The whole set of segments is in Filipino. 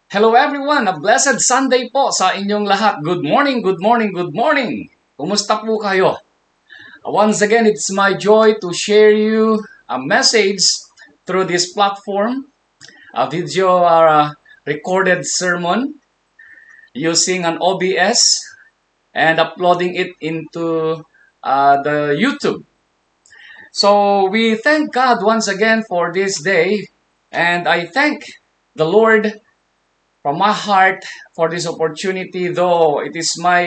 Hello everyone! A blessed Sunday po sa inyong lahat. Good morning, good morning, good morning! Kumusta po kayo? Once again, it's my joy to share you a message through this platform, a video or a recorded sermon using an OBS and uploading it into the YouTube. So we thank God once again for this day, and I thank the Lord from my heart for this opportunity, though it is my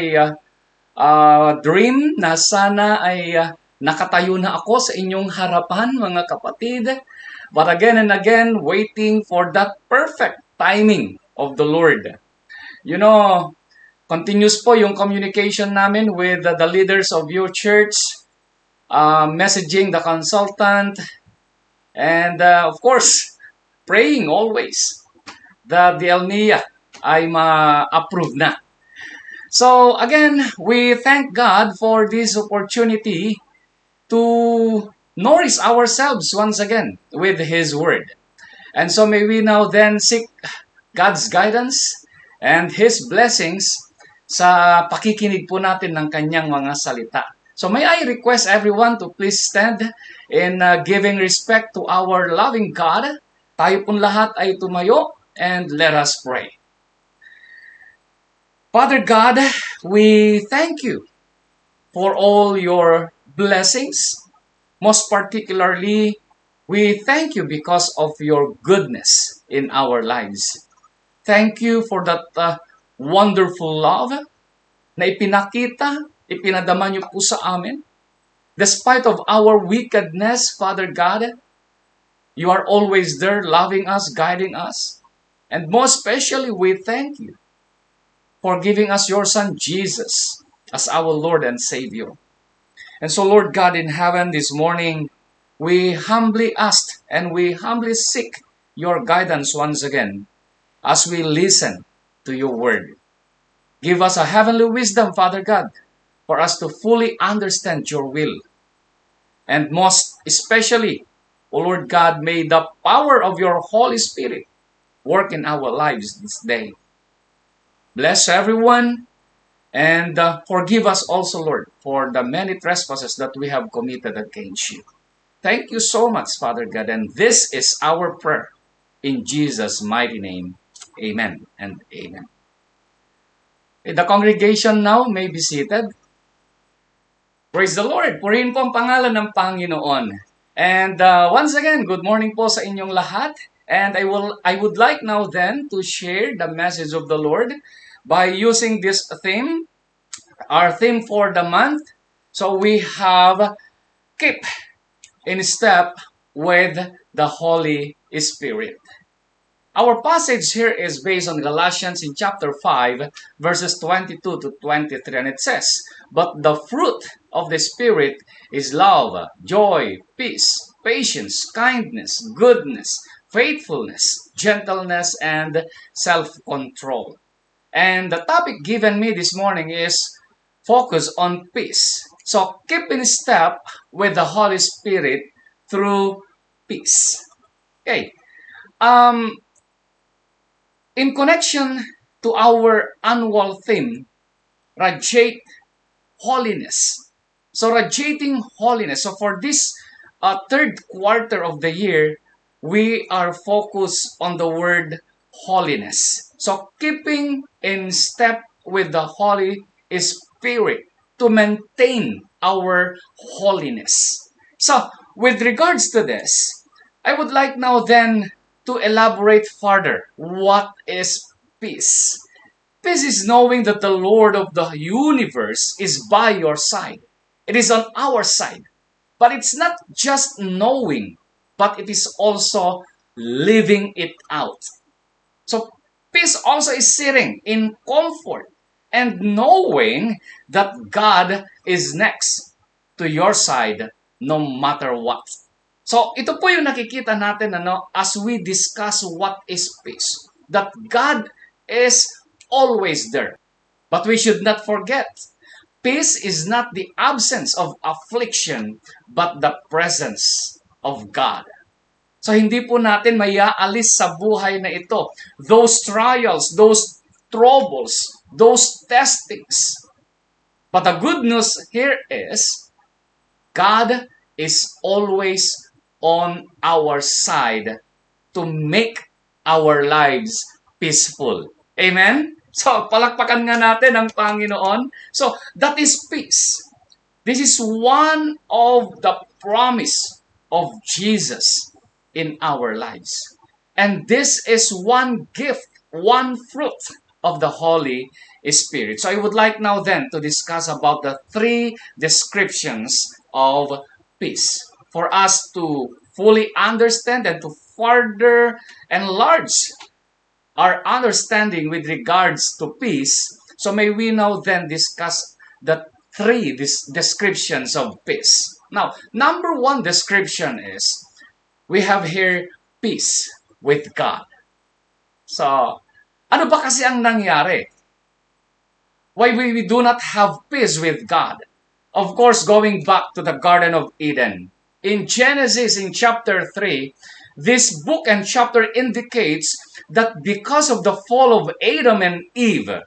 dream na sana ay nakatayo na ako sa inyong harapan, mga kapatid. But again and again, waiting for that perfect timing of the Lord. You know, continuous po yung communication namin with the leaders of your church, messaging the consultant, and of course, praying always that the ELNIA ay ma-approve na. So again, we thank God for this opportunity to nourish ourselves once again with His Word. And so may we now then seek God's guidance and His blessings sa pakikinig po natin ng Kanyang mga salita. So may I request everyone to please stand in giving respect to our loving God. Tayo pong lahat ay tumayo and let us pray. Father God, we thank you for all your blessings. Most particularly, we thank you because of your goodness in our lives. Thank you for that wonderful love na ipinadama niyo po sa amin. Despite of our wickedness, Father God, you are always there loving us, guiding us. And most especially, we thank you for giving us your Son, Jesus, as our Lord and Savior. And so, Lord God in heaven, this morning, we humbly ask and we humbly seek your guidance once again as we listen to your word. Give us a heavenly wisdom, Father God, for us to fully understand your will. And most especially, O Lord God, may the power of your Holy Spirit work in our lives this day. Bless everyone and forgive us also, Lord, for the many trespasses that we have committed against you. Thank you so much, Father God, and this is our prayer in Jesus' mighty name. Amen and amen. The congregation now may be seated. Praise the Lord! Purihin po ang pangalan ng Panginoon. And once again, good morning po sa inyong lahat. And I would like now then to share the message of the Lord by using this theme, our theme for the month. So we have keep in step with the Holy Spirit. Our passage here is based on Galatians in chapter 5, verses 22 to 23, and it says, "But the fruit of the Spirit is love, joy, peace, patience, kindness, goodness, faithfulness, gentleness, and self-control." And the topic given me this morning is focus on peace. So keep in step with the Holy Spirit through peace. Okay. In connection to our annual theme, radiate holiness. So radiating holiness. So for this third quarter of the year, we are focused on the word holiness. So keeping in step with the Holy Spirit to maintain our holiness. So with regards to this, I would like now then to elaborate further. What is peace? Peace is knowing that the Lord of the universe is by your side. It is on our side. But it's not just knowing, but it is also living it out. So peace also is sitting in comfort and knowing that God is next to your side no matter what. So ito po yung nakikita natin as we discuss what is peace. That God is always there. But we should not forget, peace is not the absence of affliction, but the presence of God. So hindi po natin mayaalis sa buhay na ito those trials, those troubles, those testings. But the good news here is God is always on our side to make our lives peaceful. Amen? So, palakpakan nga natin ang Panginoon. So, that is peace. This is one of the promise of Jesus in our lives. And this is one gift, one fruit of the Holy Spirit. So I would like now then to discuss about the three descriptions of peace for us to fully understand and to further enlarge our understanding with regards to peace. So may we now then discuss the three descriptions of peace. Now, number one description is we have here peace with God. So, ano ba kasi ang nangyari? Why we do not have peace with God? Of course, going back to the Garden of Eden. In Genesis, in chapter 3, this book and chapter indicates that because of the fall of Adam and Eve,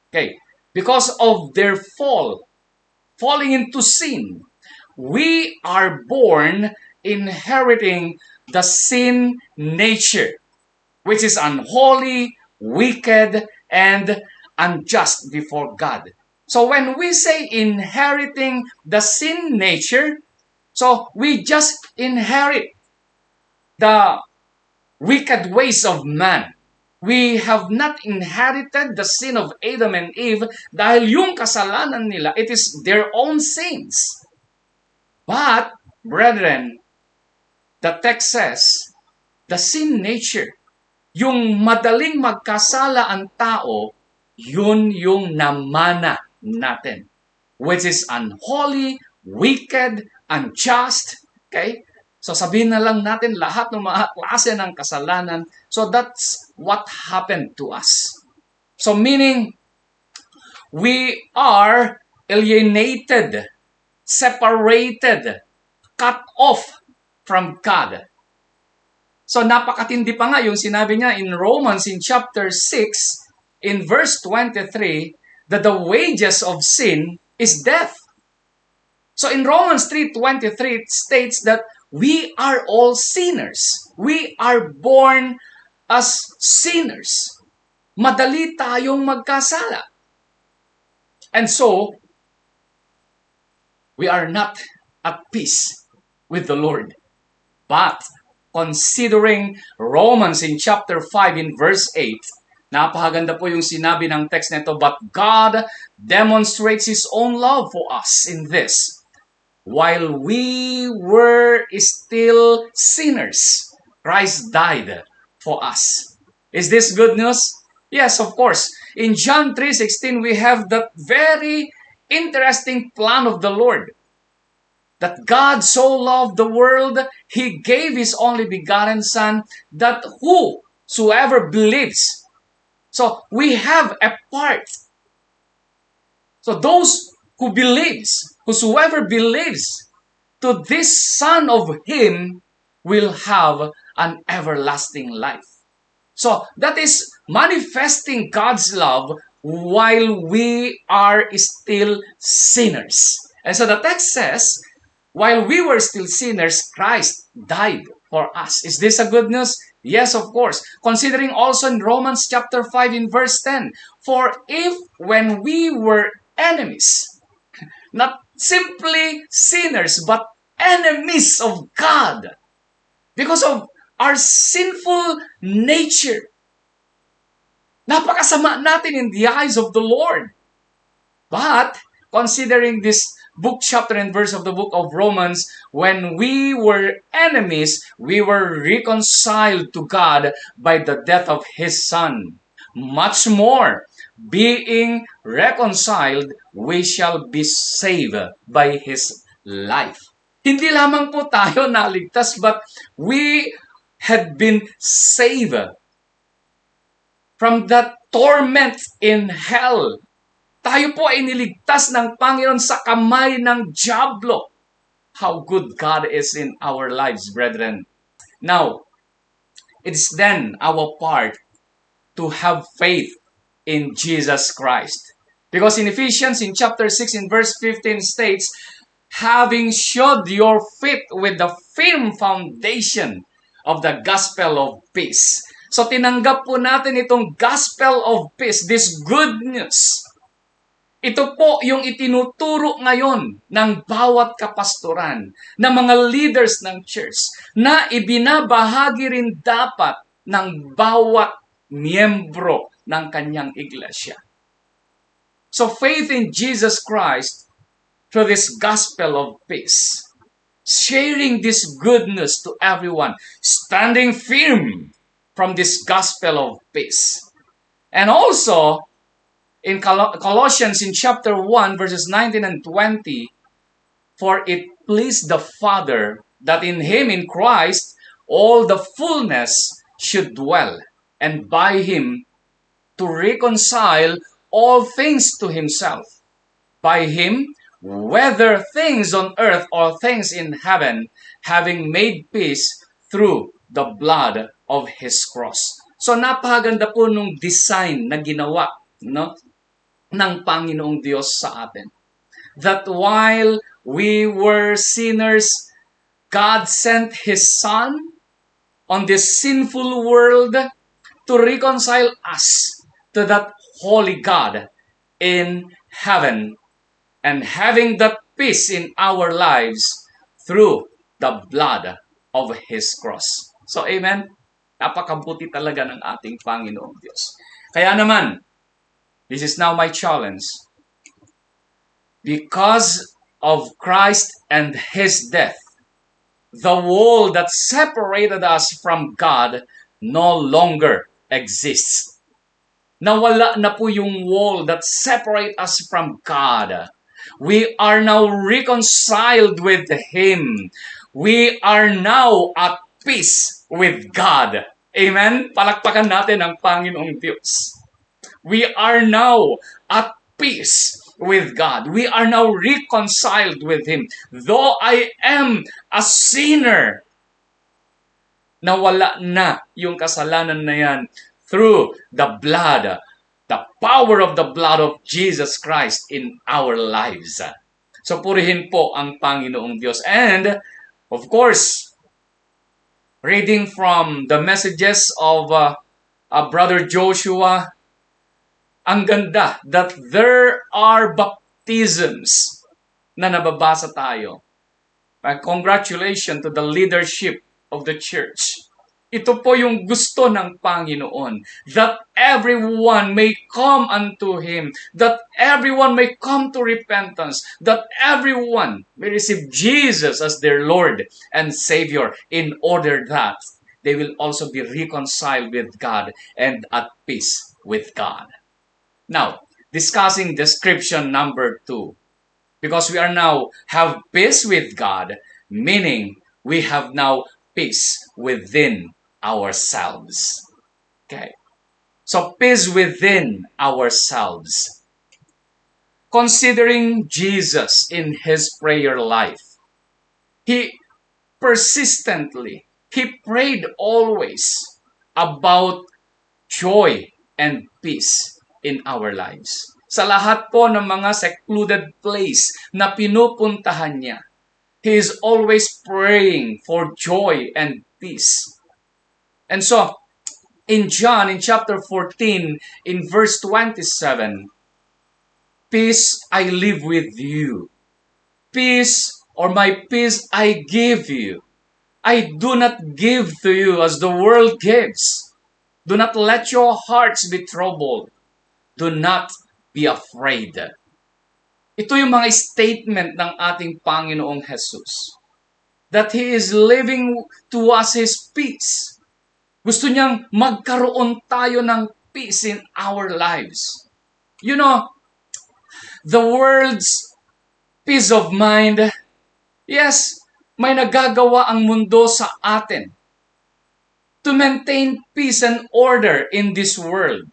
okay, because of their falling into sin, we are born inheriting the sin nature, which is unholy, wicked, and unjust before God. So when we say inheriting the sin nature, so we just inherit the wicked ways of man. We have not inherited the sin of Adam and Eve dahil yung kasalanan nila, it is their own sins. But, brethren, the text says, the sin nature, yung madaling magkasala ang tao, yun yung namana natin, which is unholy, wicked, unjust. Okay? So sabihin na lang natin lahat ng mga klase ng kasalanan. So that's what happened to us. So meaning, we are alienated, separated, cut off from God. So napakatindi pa nga yung sinabi niya in Romans in chapter 6, in verse 23, that the wages of sin is death. So in Romans 3:23, it states that we are all sinners. We are born as sinners. Madali tayong magkasala. And so, we are not at peace with the Lord. But, considering Romans in chapter 5 in verse 8, napakaganda po yung sinabi ng text nito, but God demonstrates His own love for us in this. While we were still sinners, Christ died for us. Is this good news? Yes, of course. In John 3:16, we have that very interesting plan of the Lord. That God so loved the world, He gave His only begotten Son, that whosoever believes. So, we have a part. So, those who believes, whosoever believes to this Son of Him will have an everlasting life. So, that is manifesting God's love while we are still sinners. And so the text says, while we were still sinners, Christ died for us. Is this a good news? Yes, of course. Considering also in Romans chapter 5 in verse 10, for if when we were enemies, not simply sinners, but enemies of God, because of our sinful nature, napakasama natin in the eyes of the Lord. But, considering this book, chapter, and verse of the book of Romans, when we were enemies, we were reconciled to God by the death of His Son. Much more, being reconciled, we shall be saved by His life. Hindi lamang po tayo naligtas, but we had been saved from that torment in hell. Tayo po ay niligtas ng Panginoon sa kamay ng dyablo. How good God is in our lives, brethren. Now, it's then our part to have faith in Jesus Christ. Because in Ephesians, in chapter 6, in verse 15 states, having shod your feet with the firm foundation of the gospel of peace. So tinanggap po natin itong gospel of peace, this good news. Ito po yung itinuturo ngayon ng bawat kapastoran, ng mga leaders ng church, na ibinabahagi rin dapat ng bawat miyembro ng kanyang iglesia. So faith in Jesus Christ through this gospel of peace, sharing this good news to everyone, standing firm from this gospel of peace. And also, in Colossians in chapter 1, verses 19 and 20, for it pleased the Father that in Him, in Christ, all the fullness should dwell, and by Him to reconcile all things to Himself. By Him, whether things on earth or things in heaven, having made peace through the blood of His cross. So napakaganda po nung design na ginawa, no, ng Panginoong Diyos sa atin. That while we were sinners, God sent His Son on this sinful world to reconcile us to that holy God in heaven, and having that peace in our lives through the blood of His cross. So, amen? Napakabuti talaga ng ating Panginoong Diyos. Kaya naman, this is now my challenge. Because of Christ and His death, the wall that separated us from God no longer exists. Nawala na po yung wall that separates us from God. We are now reconciled with Him. We are now at peace with God. Amen? Palakpakan natin ang Panginoong Diyos. We are now at peace with God. We are now reconciled with Him. Though I am a sinner, nawala na yung kasalanan na yan through the blood, the power of the blood of Jesus Christ in our lives. So purihin po ang Panginoong Diyos. And, of course, reading from the messages of Brother Joshua, ang ganda that there are baptisms na nababasa tayo. Congratulations to the leadership of the church. Ito po yung gusto ng Panginoon, that everyone may come unto Him, that everyone may come to repentance, that everyone may receive Jesus as their Lord and Savior, in order that they will also be reconciled with God and at peace with God. Now, discussing description number 2, because we are now have peace with God, meaning we have now peace within ourselves. Okay. So, peace within ourselves. Considering Jesus in His prayer life, He persistently, He prayed always about joy and peace in our lives. Sa lahat po ng mga secluded place na pinupuntahan niya, He is always praying for joy and peace. And so, in John, in chapter 14, in verse 27, peace I live with you. Peace, or my peace I give you. I do not give to you as the world gives. Do not let your hearts be troubled. Do not be afraid. Ito yung mga statement ng ating Panginoong Jesus. That He is living to us His peace. Gusto niyang magkaroon tayo ng peace in our lives. You know, the world's peace of mind, yes, may nagagawa ang mundo sa atin to maintain peace and order in this world.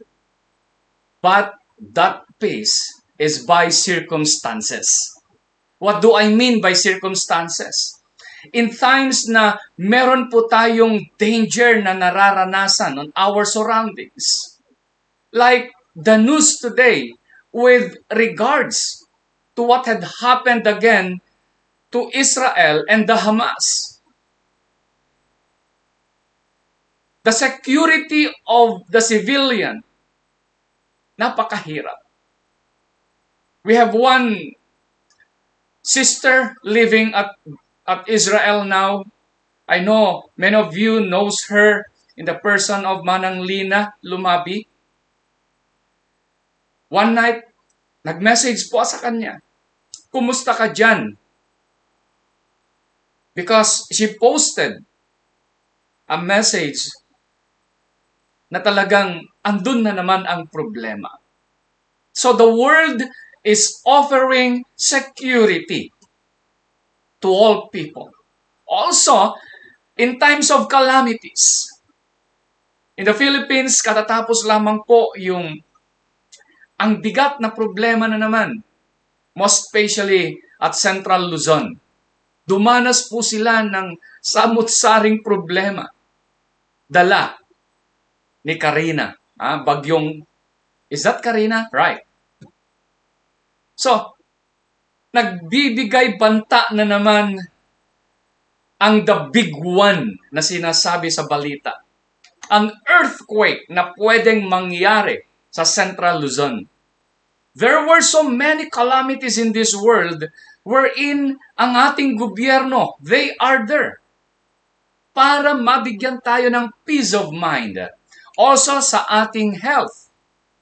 But that peace is by circumstances. What do I mean by circumstances? in times na meron po tayong danger na nararanasan on our surroundings. Like the news today with regards to what had happened again to Israel and the Hamas. The security of the civilian, napakahirap. We have one sister living at Israel now. I know many of you knows her in the person of Manang Lina Lumabi. One night, nag-message po sa kanya, "Kumusta ka dyan?" Because she posted a message na talagang andun na naman ang problema. So the world is offering security to all people. Also, in times of calamities. In the Philippines, katatapos lamang po ang bigat na problema na naman, most especially at Central Luzon. Dumanas po sila ng samut-saring problema. Dala ni Karina. Bagyong, is that Karina? Right. So, nagbibigay banta na naman ang the big one na sinasabi sa balita. An earthquake na pwedeng mangyari sa Central Luzon. There were so many calamities in this world wherein ang ating gobyerno, they are there para mabigyan tayo ng peace of mind. Also sa ating health,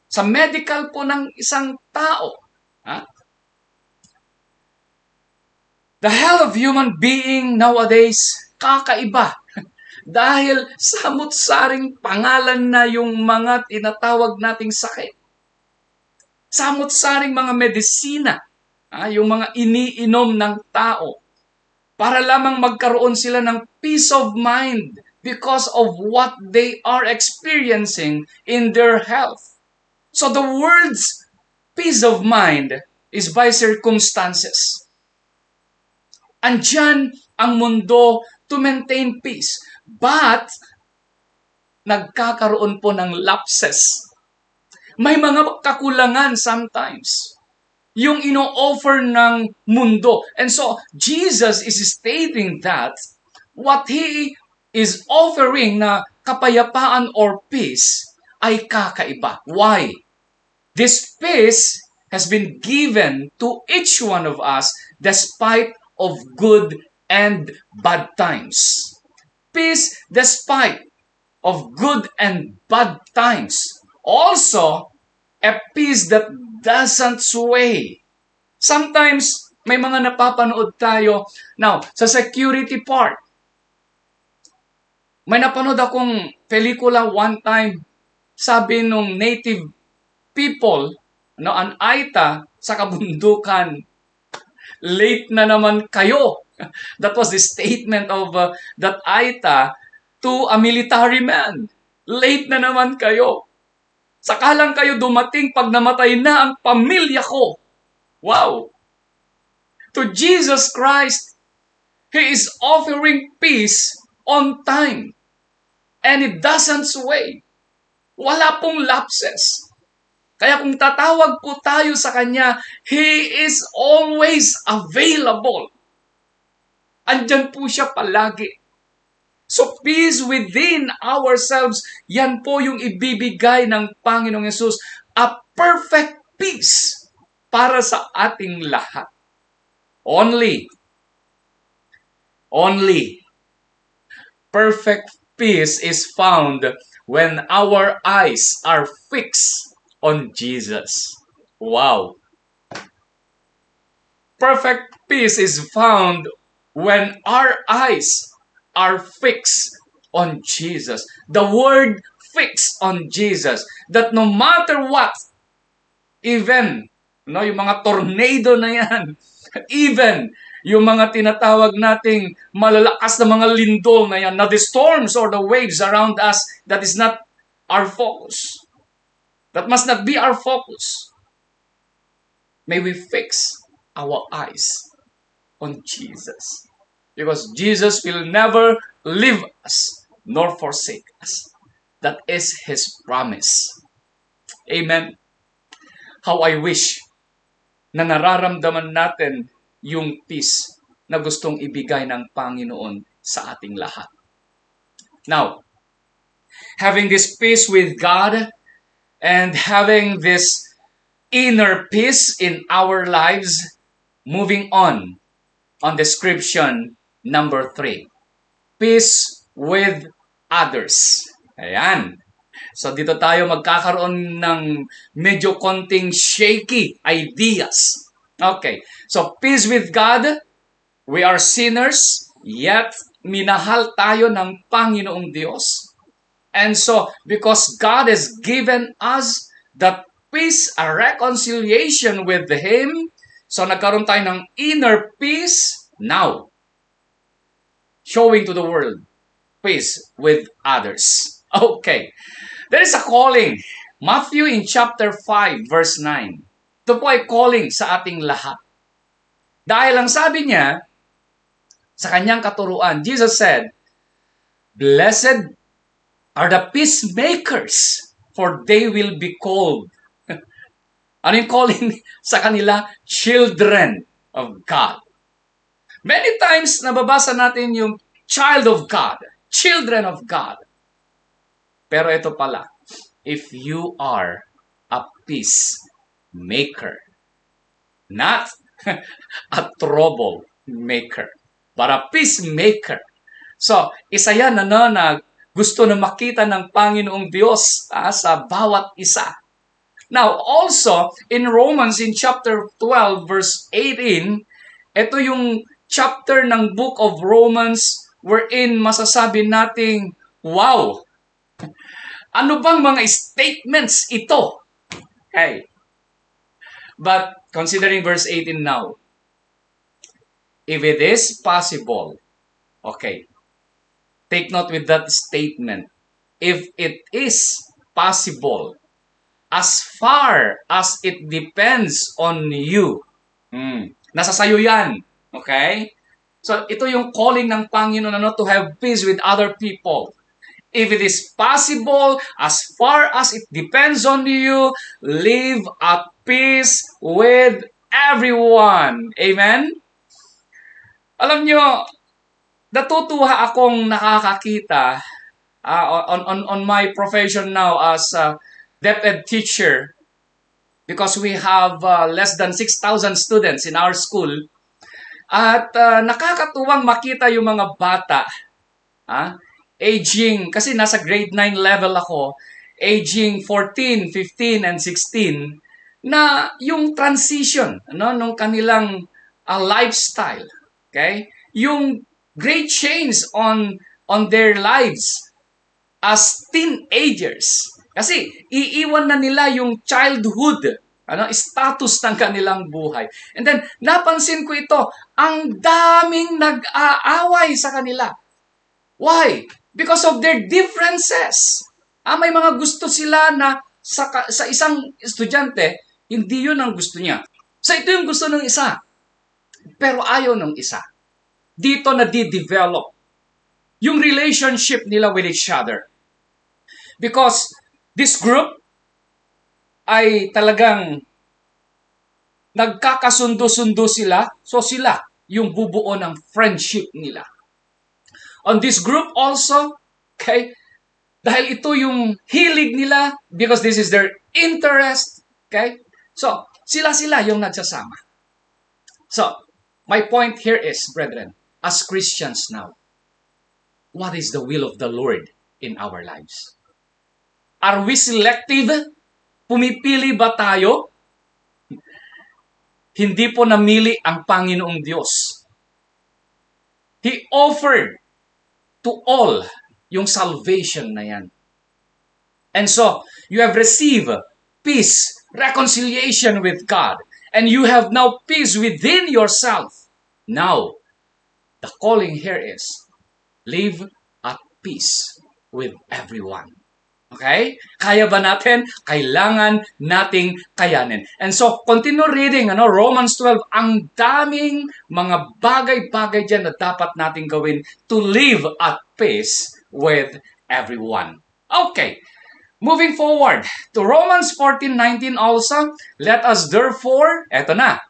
sa medical po ng isang tao. The health of human being nowadays, kakaiba. Dahil samut-saring pangalan na yung mga tinatawag nating sakit. Samut-saring mga medisina, yung mga iniinom ng tao, para lamang magkaroon sila ng peace of mind because of what they are experiencing in their health. So the world's peace of mind is by circumstances. Andyan ang mundo to maintain peace. But, nagkakaroon po ng lapses. May mga kakulangan sometimes. Yung ino-offer ng mundo. And so, Jesus is stating that what He is offering na kapayapaan or peace ay kakaiba. Why? This peace has been given to each one of us despite of good and bad times. Peace despite of good and bad times. Also, a peace that doesn't sway. Sometimes, may mga napapanood tayo. Now, sa security part, may napanood akong pelikula one time, sabi nung native people, an Aita sa kabundukan, late na naman kayo. That was the statement of that Aita to a military man. Late na naman kayo. Saka lang kayo dumating pag namatay na ang pamilya ko. Wow! To Jesus Christ, He is offering peace on time. And it doesn't sway. Wala pong lapses. Kaya kung tatawag po tayo sa Kanya, He is always available. Andyan po siya palagi. So peace within ourselves, yan po yung ibibigay ng Panginoong Yesus. A perfect peace para sa ating lahat. Only perfect peace is found when our eyes are fixed on Jesus. Wow! Perfect peace is found when our eyes are fixed on Jesus. The word fixed on Jesus. That no matter what, even yung mga tornado na yan, even yung mga tinatawag nating malalakas na mga lindol na yan, na the storms or the waves around us, that is not our focus. That must not be our focus. May we fix our eyes on Jesus. Because Jesus will never leave us nor forsake us. That is His promise. Amen. How I wish na nararamdaman natin yung peace na gustong ibigay ng Panginoon sa ating lahat. Now, having this peace with God and having this inner peace in our lives, moving on description number 3. Peace with others. Ayan. So dito tayo magkakaroon ng medyo konting shaky ideas. Okay. So peace with God. We are sinners, yet minahal tayo ng Panginoong Diyos. And so, because God has given us that peace, a reconciliation with Him, so nagkaroon tayo ng inner peace now. Showing to the world peace with others. Okay. There is a calling. Matthew in chapter 5 verse 9. Ito po ay calling sa ating lahat. Dahil ang sabi niya, sa kanyang katuruan, Jesus said, "Blessed are the peacemakers, for they will be called." Ano yung calling sa kanila? Children of God. Many times, nababasa natin yung child of God, children of God. Pero ito pala, if you are a peacemaker, not a troublemaker, but a peacemaker. So, isa yan na gusto na makita ng Panginoong Diyos sa bawat isa. Now, also, in Romans, in chapter 12, verse 18, ito yung chapter ng book of Romans wherein masasabi nating, wow! Ano bang mga statements ito? Okay. But, considering verse 18 now, if it is possible, okay, take note with that statement. If it is possible, as far as it depends on you, nasa sayo yan, okay? So, ito yung calling ng Panginoon to have peace with other people. If it is possible, as far as it depends on you, live at peace with everyone. Amen? Alam nyo, natutuwa akong nakakakita on my profession now as a DepEd teacher, because we have less than 6,000 students in our school. At nakakatuwang makita yung mga bata, aging, kasi nasa grade 9 level ako, aging 14, 15, and 16, na yung transition nung kanilang lifestyle. Okay? Yung great change on their lives as teenagers. Kasi iiwan na nila yung childhood, status ng kanilang buhay. And then, napansin ko ito, ang daming nag-aaway sa kanila. Why? Because of their differences. May mga gusto sila na sa isang estudyante, hindi yun ang gusto niya. So ito yung gusto ng isa. Pero ayaw ng isa. Dito na di-develop yung relationship nila with each other. Because this group ay talagang nagkakasundo-sundo sila. So sila yung bubuo ng friendship nila. On this group also, okay, dahil ito yung hilig nila, because this is their interest, okay? So, sila yung nagsasama. So, my point here is, brethren, as Christians now, what is the will of the Lord in our lives? Are we selective? Pumipili ba tayo? Hindi po namili ang Panginoong Diyos. He offered to all yung salvation na yan. And so, you have received peace, reconciliation with God, and you have now peace within yourself. Now, the calling here is, live at peace with everyone. Okay? Kaya ba natin? Kailangan nating kayanin. And so, continue reading, Romans 12, ang daming mga bagay-bagay dyan na dapat nating gawin to live at peace with everyone. Okay. Moving forward to Romans 14:19 also, let us therefore, eto na,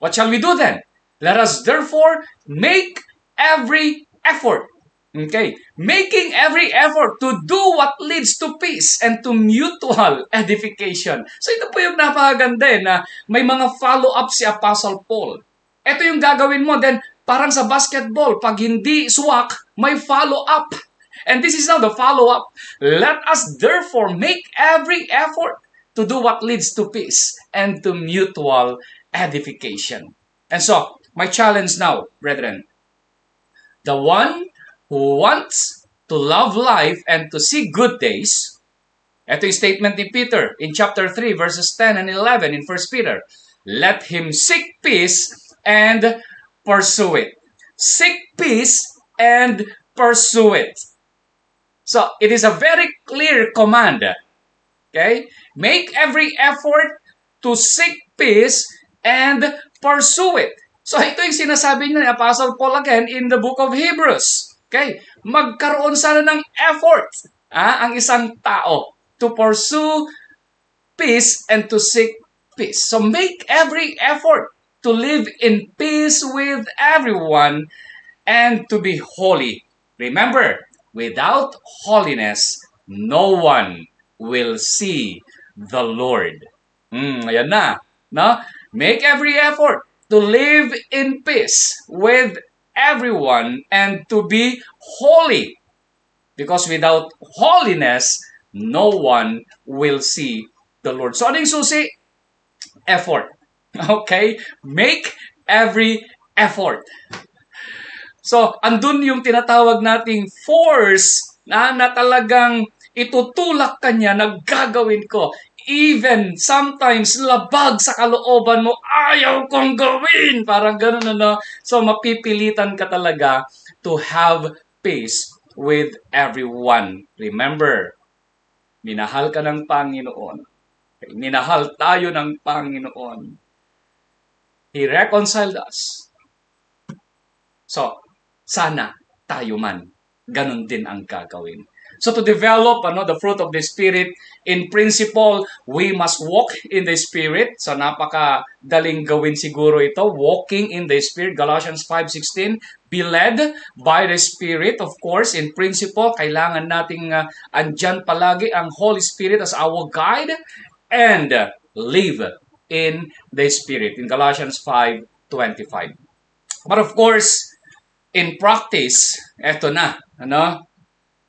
what shall we do then? Let us therefore make every effort. Okay? Making every effort to do what leads to peace and to mutual edification. So ito po yung napakaganda na may mga follow-up si Apostle Paul. Ito yung gagawin mo. Then, parang sa basketball, pag hindi swak, may follow-up. And this is now the follow-up. Let us therefore make every effort to do what leads to peace and to mutual edification. And so, my challenge now, brethren, the one who wants to love life and to see good days, ito yung statement ni Peter in chapter 3, verses 10 and 11 in 1 Peter. Let him seek peace and pursue it. Seek peace and pursue it. So, it is a very clear command. Okay? Make every effort to seek peace and pursue it. So, ito yung sinasabi niya ni Apostle Paul again in the book of Hebrews. Okay? Magkaroon sana ng effort ang isang tao to pursue peace and to seek peace. So, make every effort to live in peace with everyone and to be holy. Remember, without holiness, no one will see the Lord. Ayan na. No? Make every effort to live in peace with everyone and to be holy. Because without holiness, no one will see the Lord. So, anong susi? Effort. Okay? Make every effort. So, andun yung tinatawag nating force na talagang itutulak ka niya na gagawin ko. Even sometimes labag sa kalooban mo, ayaw kong gawin. Parang ganun So, mapipilitan ka talaga to have peace with everyone. Remember, minahal ka ng Panginoon. Minahal tayo ng Panginoon. He reconciled us. So, sana tayo man, ganun din ang gagawin. So to develop the fruit of the Spirit, in principle, we must walk in the Spirit. So napakadaling gawin siguro ito, walking in the Spirit. Galatians 5:16, be led by the Spirit. Of course, in principle, kailangan nating andyan palagi ang Holy Spirit as our guide and live in the Spirit. In Galatians 5:25. But of course, in practice, eto na,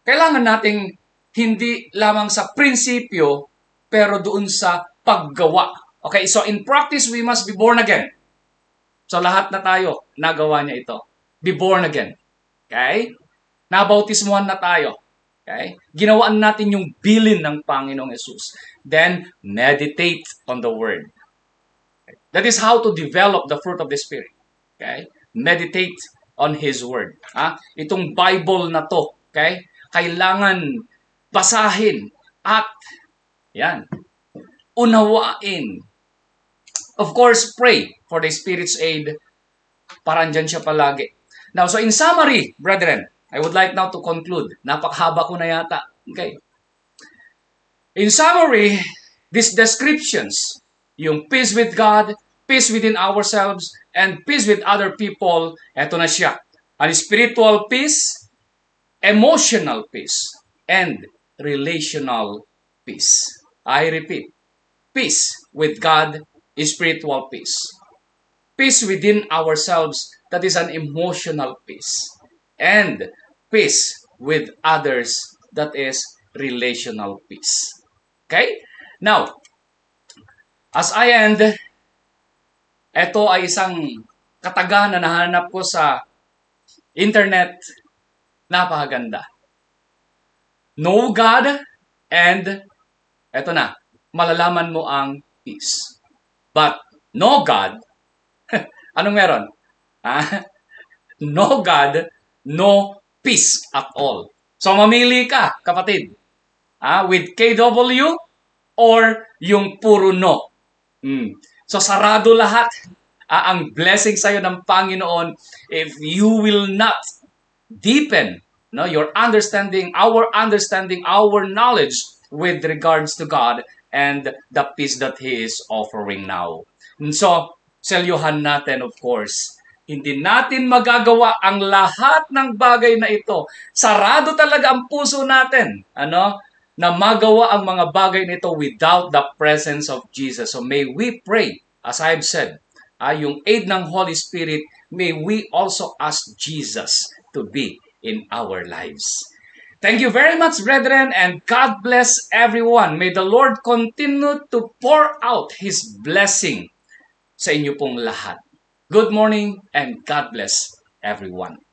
kailangan nating hindi lamang sa prinsipyo, pero doon sa paggawa. Okay, so in practice, we must be born again. So lahat na tayo, nagawa niya ito. Be born again. Okay? Nabautismuhan na tayo. Okay? Ginawaan natin yung bilin ng Panginoong Yesus. Then, meditate on the Word. Okay? That is how to develop the fruit of the Spirit. Okay? Meditate on His Word. Itong Bible na to, okay? Kailangan basahin at unawain. Of course, pray for the Spirit's aid para andyan siya palagi. Now, so in summary, brethren, I would like now to conclude. Napakhaba ko na yata. Okay. In summary, these descriptions, yung peace with God, peace within ourselves, and peace with other people, eto na siya. An spiritual peace, emotional peace, and relational peace. I repeat, peace with God is spiritual peace. Peace within ourselves, that is an emotional peace. And peace with others, that is relational peace. Okay? Now, as I end, ito ay isang kataga na nahanap ko sa internet. Napakaganda. Know God and eto na, malalaman mo ang peace. But know God, anong meron? Know God, no peace at all. So mamili ka, kapatid. With KW or yung puro no. So sarado lahat ang blessing sa'yo ng Panginoon if you will not deepen your understanding, our knowledge with regards to God and the peace that He is offering now. And so, selyuhan natin of course. Hindi natin magagawa ang lahat ng bagay na ito. Sarado talaga ang puso natin. Na magawa ang mga bagay nito without the presence of Jesus. So may we pray, as I've said, yung aid ng Holy Spirit, may we also ask Jesus to be in our lives. Thank you very much, brethren, and God bless everyone. May the Lord continue to pour out His blessing sa inyo pong lahat. Good morning, and God bless everyone.